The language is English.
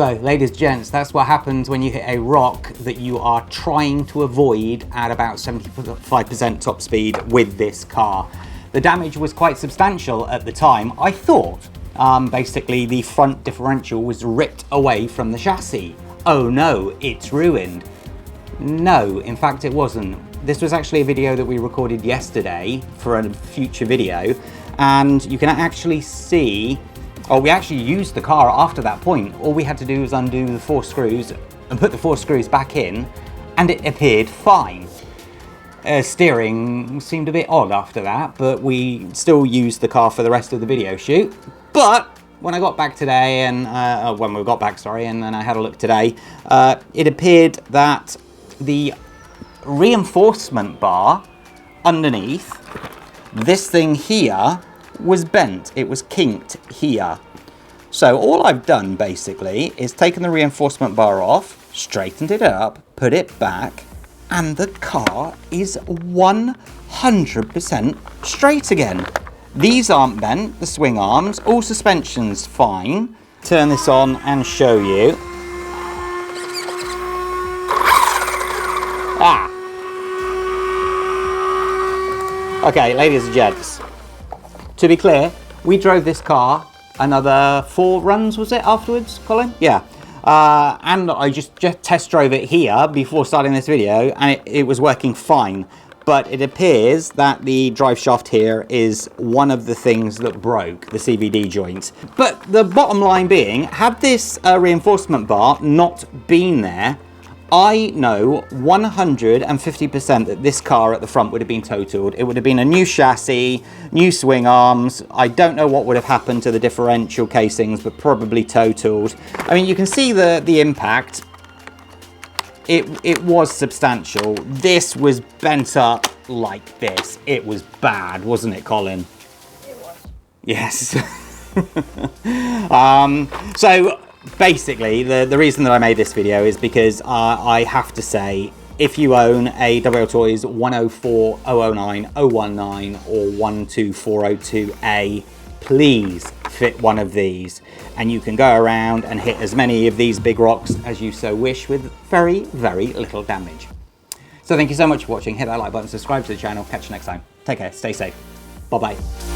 So, ladies and gents, that's what happens when you hit a rock that you are trying to avoid at about 75% top speed with this car. The damage was quite substantial at the time. I thought basically the front differential was ripped away from the chassis. Oh no, it's ruined. No, in fact it wasn't. This was actually a video that we recorded yesterday for a future video, and you can actually see, we actually used the car after that point. All we had to do was undo the 4 screws and put the 4 screws back in, and it appeared fine. Steering seemed a bit odd after that, but we still used the car for the rest of the video shoot. But when I got back today, and when we got back, sorry, and then I had a look today, it appeared that the reinforcement bar underneath this thing here was bent. It was kinked here. So all I've done basically is taken the reinforcement bar off, straightened it up, put it back, and the car is 100% straight again. These aren't bent, the swing arms, all suspension's fine. Turn this on and show you. Okay, ladies and gents, to be clear, we drove this car another 4 runs, was it, afterwards, Colin? Yeah. And I just test drove it here before starting this video, and it was working fine. But it appears that the drive shaft here is one of the things that broke, the CVD joint. But the bottom line being, had this reinforcement bar not been there, I know 150% that this car at the front would have been totaled. It would have been a new chassis, new swing arms. I don't know what would have happened to the differential casings, but probably totaled. I mean, you can see the impact. It was substantial. This was bent up like this. It was bad, wasn't it, Colin? It was. Yes. So basically, the reason that I made this video is because I have to say, if you own a WL Toys 104, 009, 019 or 12402A, please fit one of these, and you can go around and hit as many of these big rocks as you so wish with very, very little damage. So thank you so much for watching. Hit that like button, subscribe to the channel. Catch you next time. Take care, stay safe. Bye-bye.